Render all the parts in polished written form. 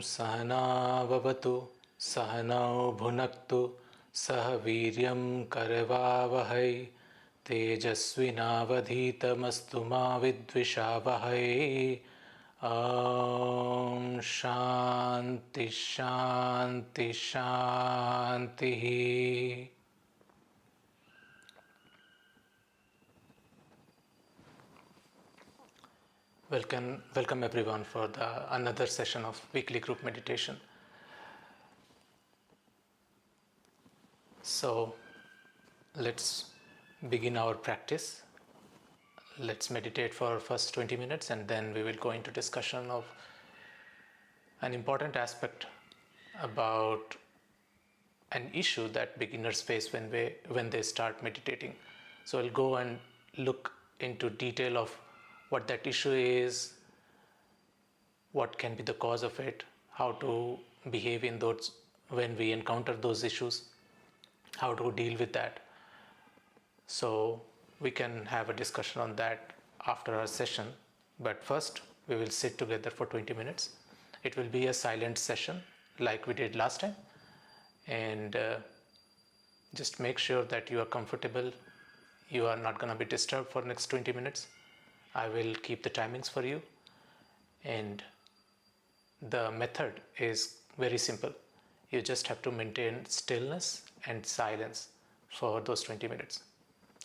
सहना भवतु सहनौ भुनक्तु सह वीर्यं करवावहै तेजस्विनावधीतमस्तु मा विद्विषावहै। शांति शांति शांति। Welcome everyone for another session of weekly group meditation. So let's begin our practice. Let's meditate for first 20 minutes and then we will go into discussion of an important aspect about an issue that beginners face when they start meditating. So I'll go and look into detail of what that issue is, what can be the cause of it, how to behave in those when we encounter those issues, how to deal with that. So we can have a discussion on that after our session, but first we will sit together for 20 minutes. It will be a silent session like we did last time, and just make sure that you are comfortable. You are not going to be disturbed for next 20 minutes. I will keep the timings for you, and the method is very simple. You just have to maintain stillness and silence for those 20 minutes.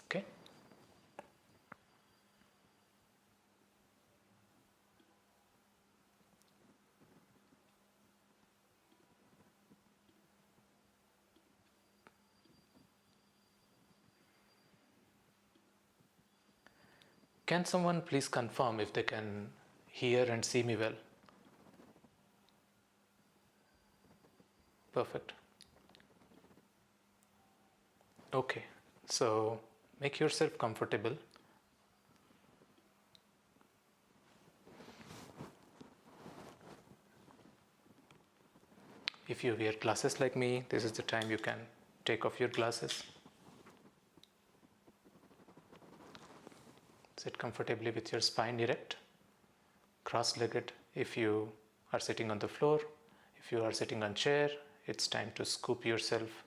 Okay? Can someone please confirm if they can hear and see me well? Perfect. Okay, so make yourself comfortable. If you wear glasses like me, this is the time you can take off your glasses. Sit comfortably with your spine erect, cross-legged if you are sitting on the floor. If you are sitting on chair, it's time to scoop yourself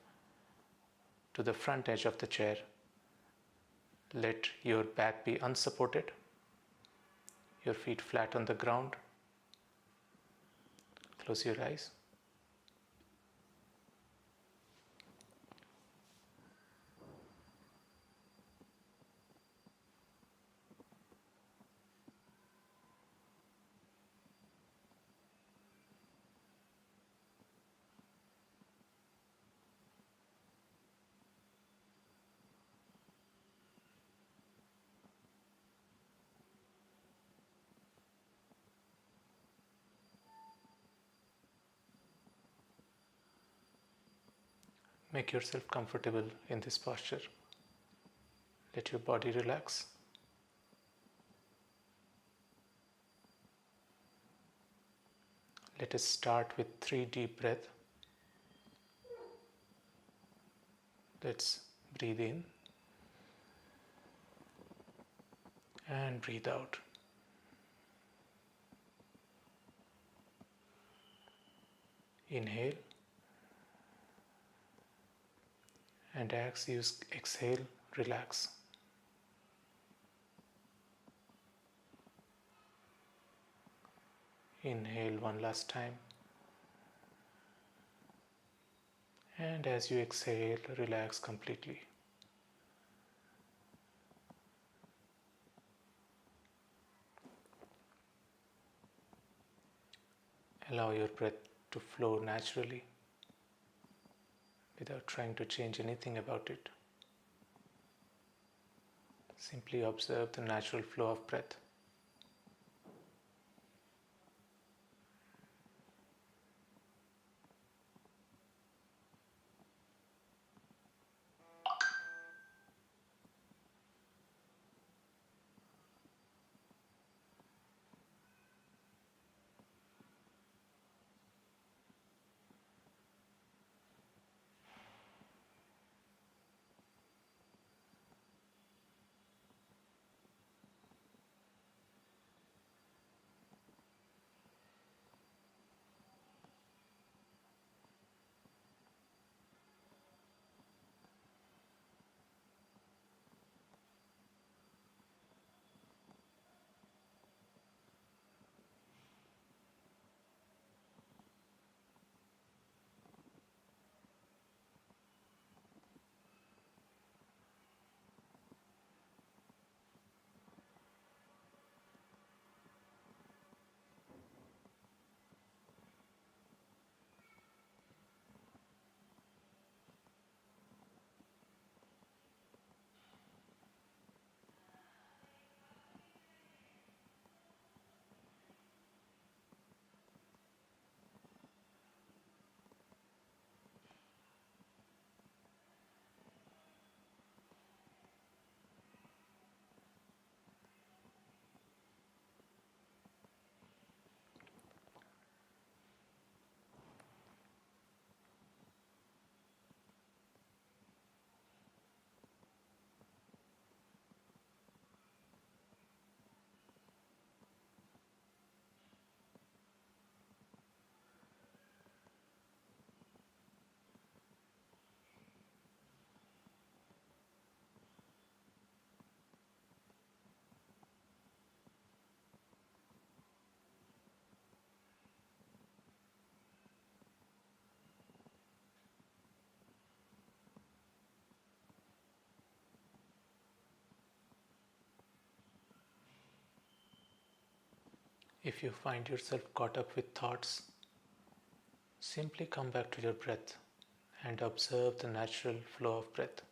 to the front edge of the chair. Let your back be unsupported, your feet flat on the ground. Close your eyes. Make yourself comfortable in this posture. Let your body relax. Let us start with 3 deep breaths. Let's breathe in and breathe out. Inhale. And as you exhale, relax. Inhale one last time. And as you exhale, relax completely. Allow your breath to flow naturally without trying to change anything about it. Simply observe the natural flow of breath. If you find yourself caught up with thoughts, simply come back to your breath and observe the natural flow of breath.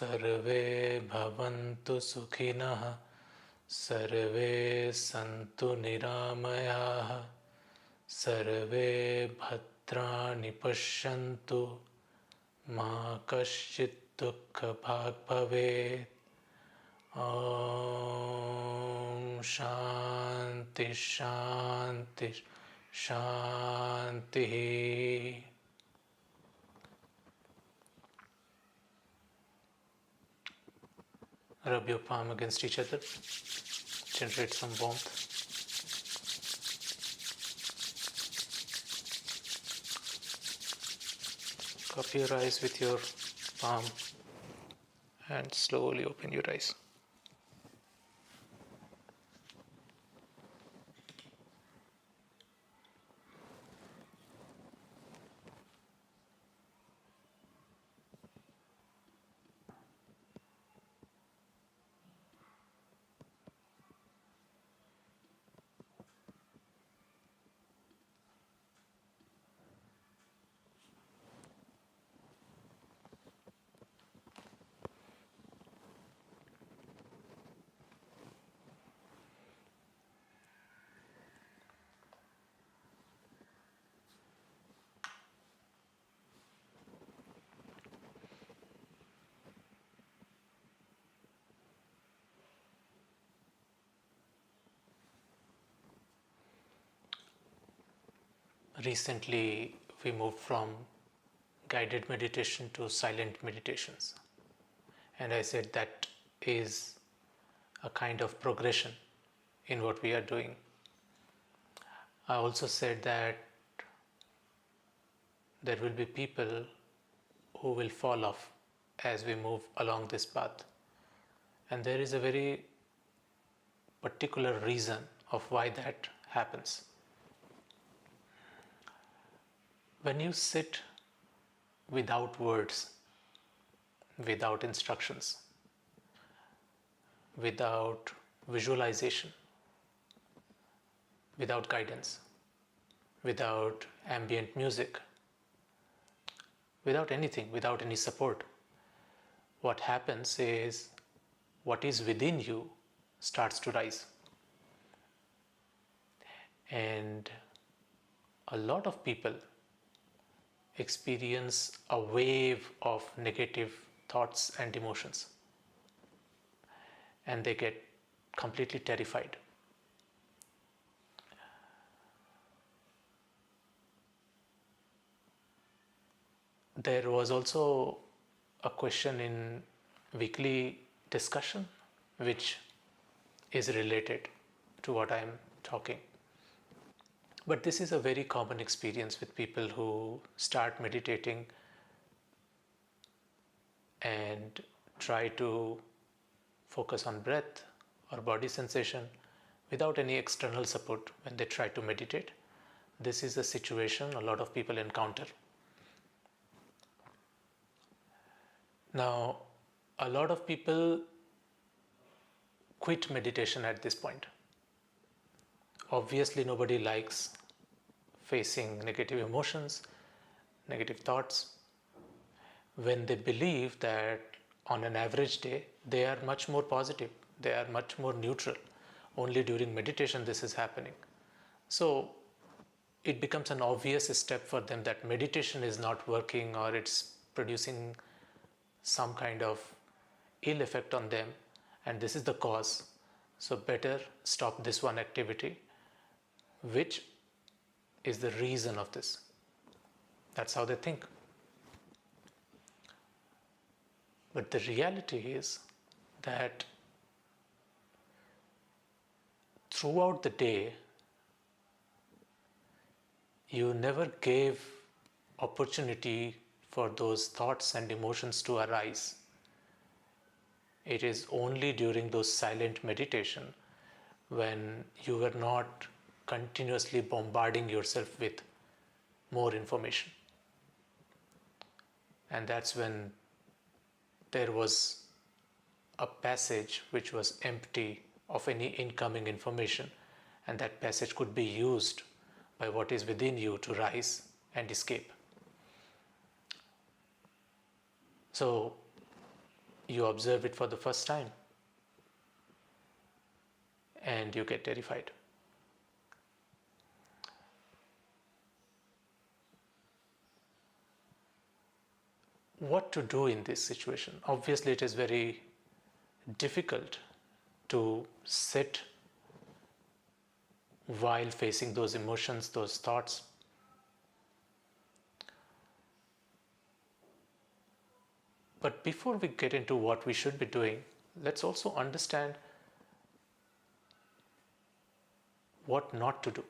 Sarve bhavantu sukhinah, sarve santu niramayah, sarve bhadrani pashyantu, ma kaschit dukkha bhag bhavet. Om Shanti Shanti Shanti. Rub your palm against each other, generate some warmth. Cup your eyes with your palm and slowly open your eyes. Recently, we moved from guided meditation to silent meditations. And I said that is a kind of progression in what we are doing. I also said that there will be people who will fall off as we move along this path. And there is a very particular reason of why that happens. When you sit without words, without instructions, without visualization, without guidance, without ambient music, without anything, without any support, what happens is what is within you starts to rise. And a lot of people experience a wave of negative thoughts and emotions, and they get completely terrified. There was also a question in weekly discussion which is related to what I am talking. But this is a very common experience with people who start meditating and try to focus on breath or body sensation without any external support when they try to meditate. This is a situation a lot of people encounter. Now, a lot of people quit meditation at this point. Obviously, nobody likes facing negative emotions, negative thoughts, when they believe that on an average day they are much more positive, they are much more neutral. Only during meditation this is happening. So it becomes an obvious step for them that meditation is not working or it's producing some kind of ill effect on them, and this is the cause. So better stop this one activity, which is the reason of this. That's how they think. But the reality is that throughout the day, you never gave opportunity for those thoughts and emotions to arise. It is only during those silent meditation when you were not continuously bombarding yourself with more information. And that's when there was a passage which was empty of any incoming information, and that passage could be used by what is within you to rise and escape. So you observe it for the first time and you get terrified. What to do in this situation? Obviously, it is very difficult to sit while facing those emotions, those thoughts. But before we get into what we should be doing, let's also understand what not to do.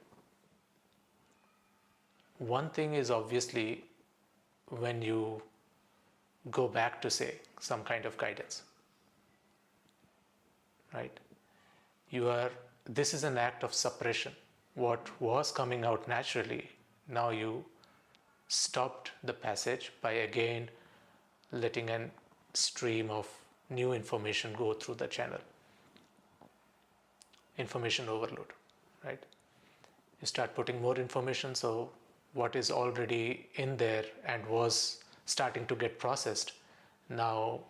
One thing is obviously when you go back to, say, some kind of guidance, right? This is an act of suppression. What was coming out naturally, now you stopped the passage by again letting a stream of new information go through the channel. Information overload, right? You start putting more information, so what is already in there and was starting to get processed now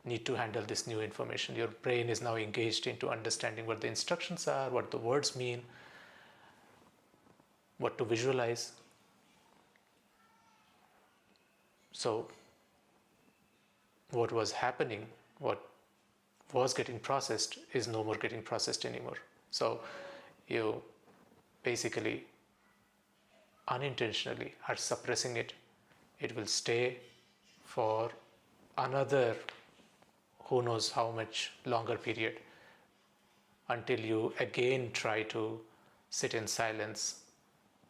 need to handle this new information. Your brain is now engaged into understanding what the instructions are, what the words mean, what to visualize. So what was happening, what was getting processed is no more getting processed anymore. So you basically unintentionally are suppressing it. It will stay for another who knows how much longer period until you again try to sit in silence,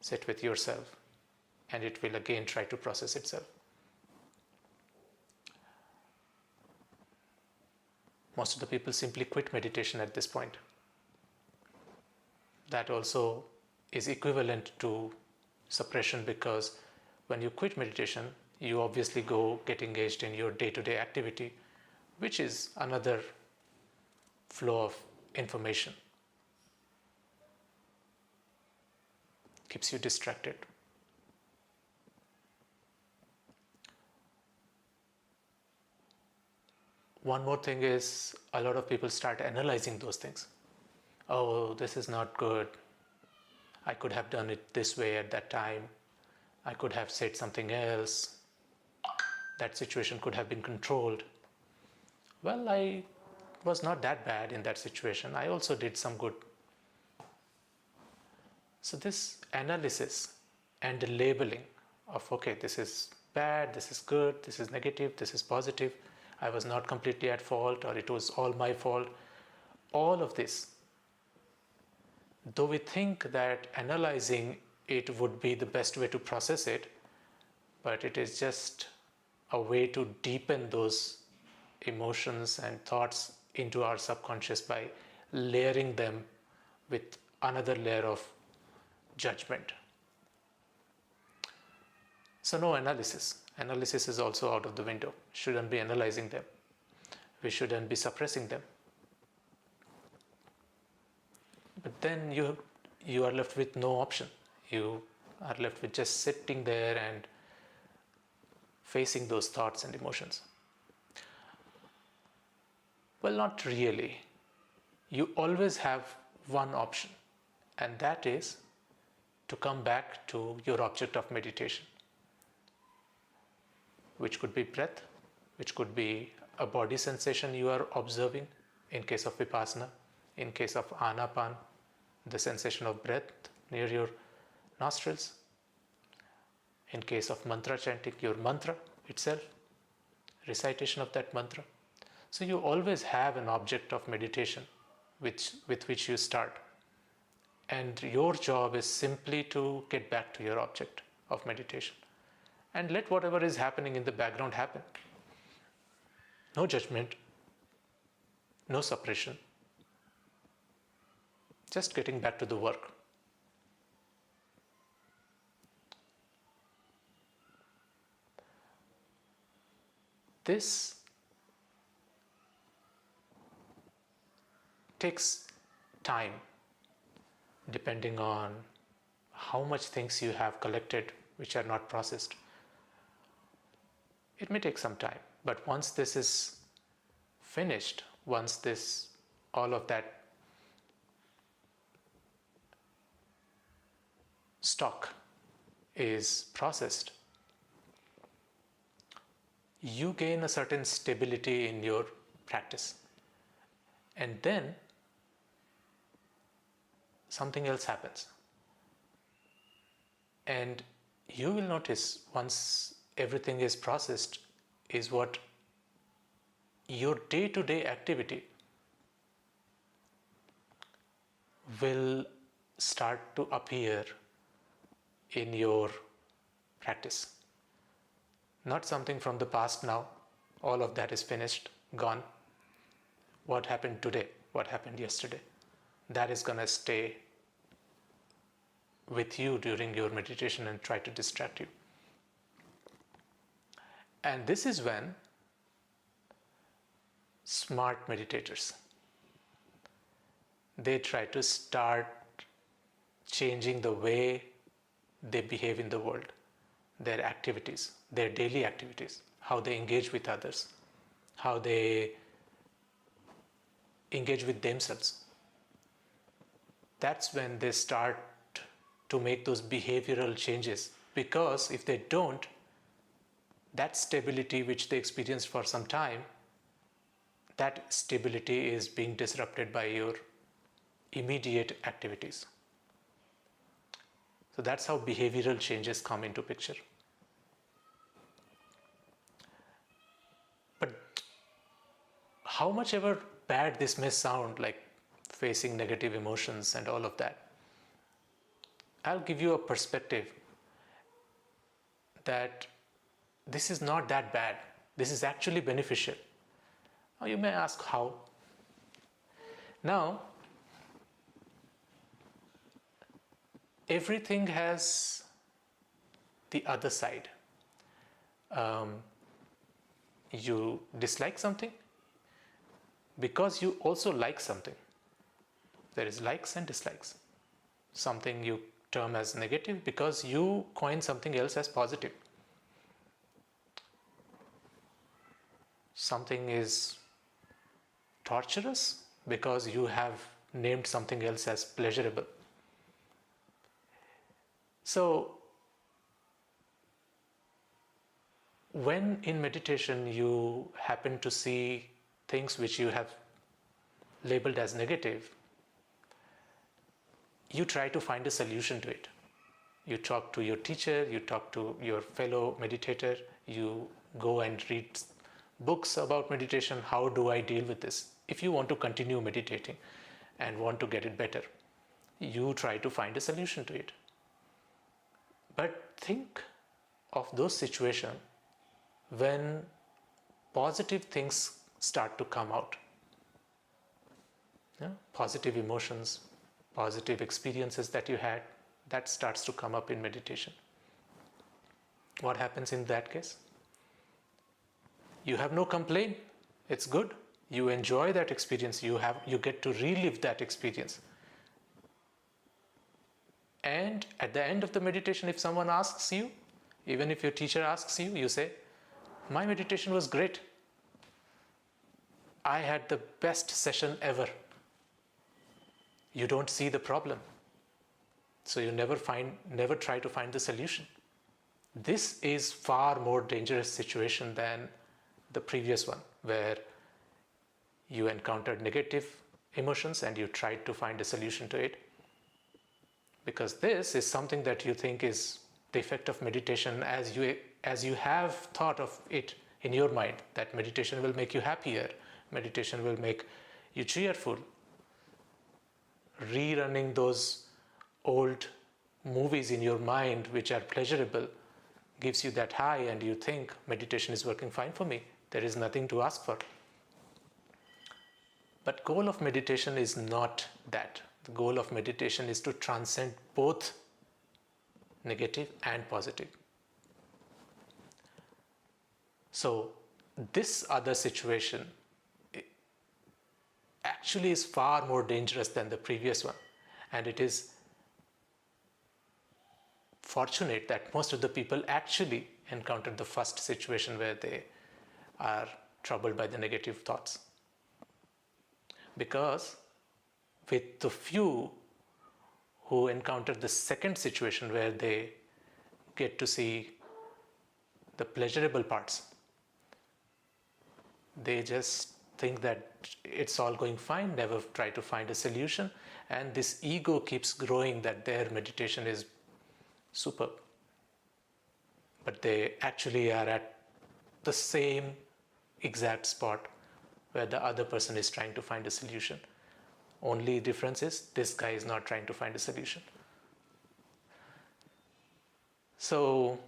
sit with yourself, and it will again try to process itself. Most of the people simply quit meditation at this point. That also is equivalent to suppression, because when you quit meditation, you obviously go get engaged in your day-to-day activity, which is another flow of information. Keeps you distracted. One more thing is a lot of people start analyzing those things. Oh, this is not good. I could have done it this way at that time. I could have said something else. That situation could have been controlled. Well, I was not that bad in that situation. I also did some good. So this analysis and the labeling of, okay, this is bad, this is good, this is negative, this is positive, I was not completely at fault, or it was all my fault. All of this, though we think that analyzing it would be the best way to process it, but it is just a way to deepen those emotions and thoughts into our subconscious by layering them with another layer of judgment. So no analysis. Analysis is also out of the window. Shouldn't be analyzing them. We shouldn't be suppressing them. But then you are left with no option. You are left with just sitting there and facing those thoughts and emotions. Well, not really. You always have one option, and that is to come back to your object of meditation, which could be breath, which could be a body sensation you are observing in case of vipassana, in case of anapan, the sensation of breath near your nostrils, in case of mantra chanting, your mantra itself, recitation of that mantra. So you always have an object of meditation with which you start. And your job is simply to get back to your object of meditation and let whatever is happening in the background happen. No judgment, no suppression, just getting back to the work. This takes time, depending on how much things you have collected which are not processed. It may take some time, but once this is finished, once all of that stock is processed, you gain a certain stability in your practice. And then something else happens. And you will notice, once everything is processed, is what your day-to-day activity will start to appear in your practice. Not something from the past now, all of that is finished, gone. What happened today? What happened yesterday? That is going to stay with you during your meditation and try to distract you. And this is when smart meditators, they try to start changing the way they behave in the world, their activities, their daily activities, how they engage with others, how they engage with themselves. That's when they start to make those behavioral changes, because if they don't, that stability which they experienced for some time, that stability is being disrupted by your immediate activities. So that's how behavioral changes come into picture. But how much ever bad this may sound, like facing negative emotions and all of that, I'll give you a perspective that this is not that bad. This is actually beneficial. Now you may ask how. Now, everything has the other side. You dislike something because you also like something. There is likes and dislikes. Something you term as negative because you coin something else as positive. Something is torturous because you have named something else as pleasurable. So, when in meditation you happen to see things which you have labeled as negative, you try to find a solution to it. You talk to your teacher, you talk to your fellow meditator, you go and read books about meditation. How do I deal with this? If you want to continue meditating and want to get it better, you try to find a solution to it. But think of those situations when positive things start to come out. Yeah? Positive emotions, positive experiences that you had, that starts to come up in meditation. What happens in that case? You have no complaint. It's good. You enjoy that experience. You get to relive that experience. And at the end of the meditation, if someone asks you, even if your teacher asks you, you say, my meditation was great. I had the best session ever. You don't see the problem. So you never try to find the solution. This is far more dangerous situation than the previous one, where you encountered negative emotions and you tried to find a solution to it. Because this is something that you think is the effect of meditation, as you have thought of it in your mind, that meditation will make you happier, meditation will make you cheerful. Rerunning those old movies in your mind which are pleasurable gives you that high, and you think meditation is working fine for me. There is nothing to ask for. But goal of meditation is not that. The goal of meditation is to transcend both negative and positive. So this other situation actually is far more dangerous than the previous one. And it is fortunate that most of the people actually encountered the first situation where they are troubled by the negative thoughts. because with the few who encounter the second situation where they get to see the pleasurable parts, they just think that it's all going fine, never try to find a solution, and this ego keeps growing that their meditation is superb. But they actually are at the same exact spot where the other person is trying to find a solution. Only difference is this guy is not trying to find a solution. So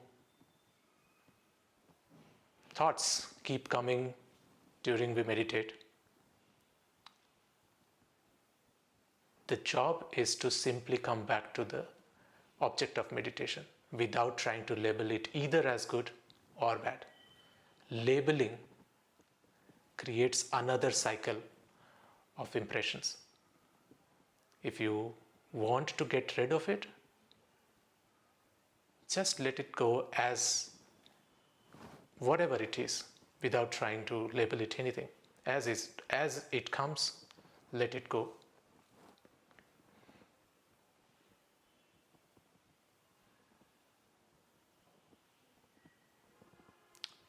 thoughts keep coming during we meditate. The job is to simply come back to the object of meditation without trying to label it either as good or bad. Labeling creates another cycle of impressions. If you want to get rid of it, just let it go as whatever it is without trying to label it anything. As it comes, let it go.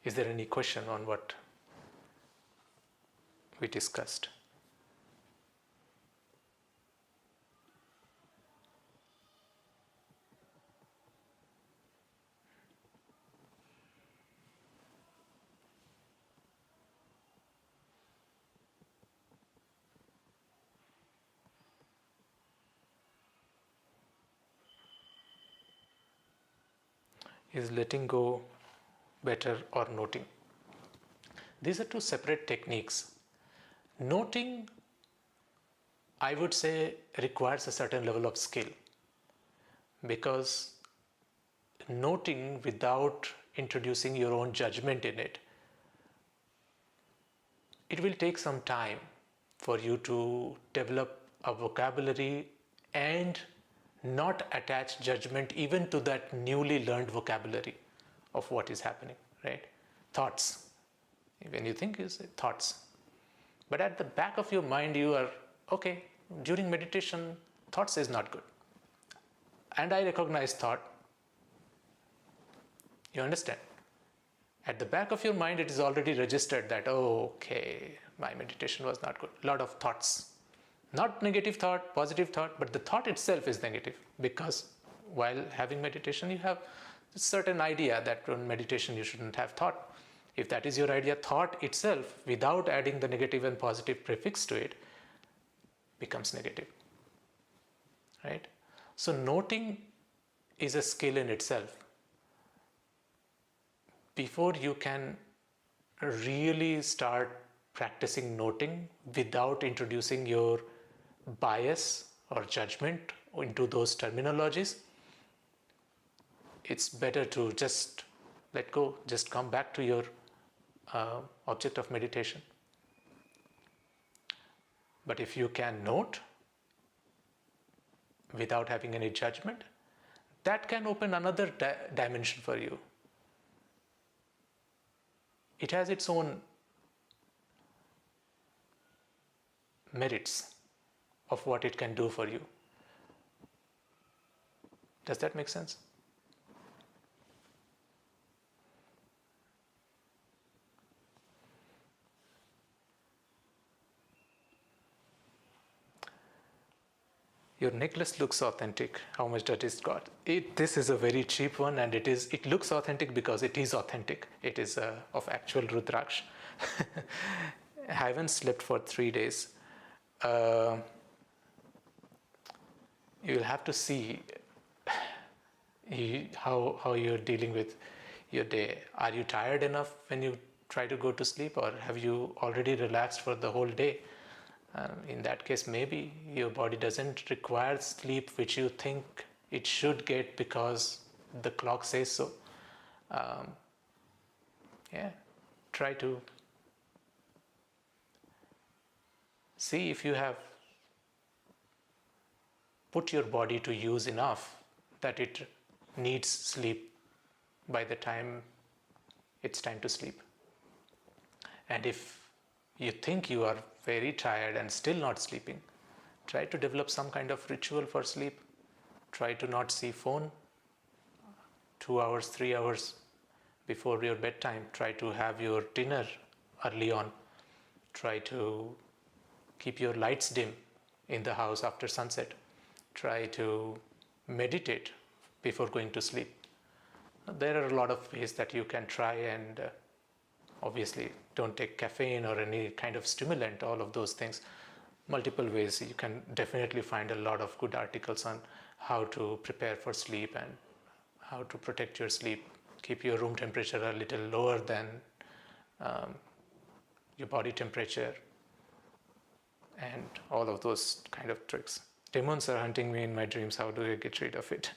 Is there any question on what we discussed? Is letting go better or noting? These are two separate techniques. Noting, I would say, requires a certain level of skill, because noting without introducing your own judgment in it, it will take some time for you to develop a vocabulary and not attach judgment even to that newly learned vocabulary of what is happening, right? Thoughts. When you think, you say thoughts. But at the back of your mind, you are, okay, during meditation, thoughts is not good. And I recognize thought. You understand? At the back of your mind, it is already registered that, oh, okay, my meditation was not good. A lot of thoughts. Not negative thought, positive thought, but the thought itself is negative, because while having meditation, you have a certain idea that in meditation you shouldn't have thought. If that is your idea, thought itself, without adding the negative and positive prefix to it, becomes negative, right? So noting is a skill in itself. Before you can really start practicing noting without introducing your bias or judgment into those terminologies, it's better to just let go, just come back to your object of meditation. But if you can note without having any judgment, that can open another dimension for you. It has its own merits of what it can do for you. Does that make sense? Your necklace looks authentic. How much does it cost? This is a very cheap one, and it looks authentic because it is authentic. It is of actual Rudraksh. I haven't slept for 3 days. You'll have to see how you're dealing with your day. Are you tired enough when you try to go to sleep, or have you already relaxed for the whole day? In that case, maybe your body doesn't require sleep which you think it should get because the clock says so. Try to see if you have put your body to use enough that it needs sleep by the time it's time to sleep. And if you think you are very tired and still not sleeping, try to develop some kind of ritual for sleep. Try to not see phone 2 hours, 3 hours before your bedtime. Try to have your dinner early on. Try to keep your lights dim in the house after sunset. Try to meditate before going to sleep. There are a lot of ways that you can try, and obviously don't take caffeine or any kind of stimulant, all of those things. Multiple ways. You can definitely find a lot of good articles on how to prepare for sleep and how to protect your sleep. Keep your room temperature a little lower than your body temperature, and all of those kind of tricks. Demons are hunting me in my dreams. How do I get rid of it?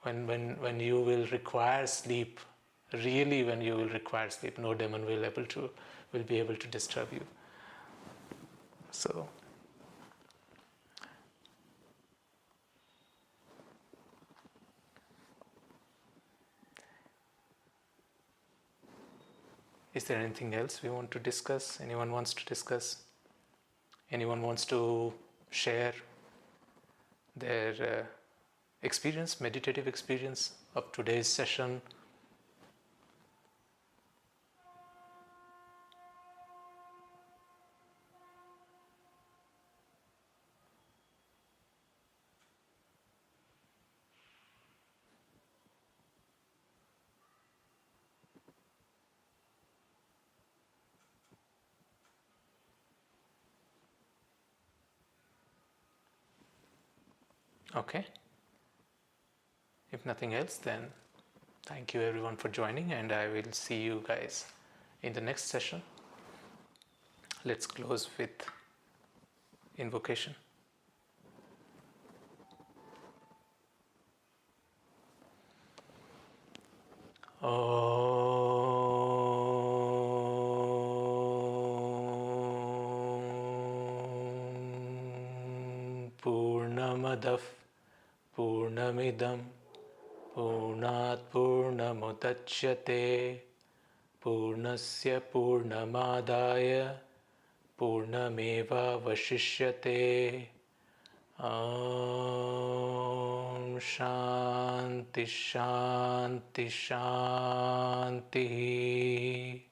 When you will require sleep, really when you will require sleep, no demon will be able to disturb you. So is there anything else we want to discuss? Anyone wants to discuss? Anyone wants to share their experience, meditative experience of today's session? Okay. If nothing else, then thank you everyone for joining, and I will see you guys in the next session. Let's close with invocation. Purnamadav Purnamidam Purnat Purnamudachyate Purnasya Purnamadaya Purnameva Vashishyate. Om Shanti Shanti Shanti.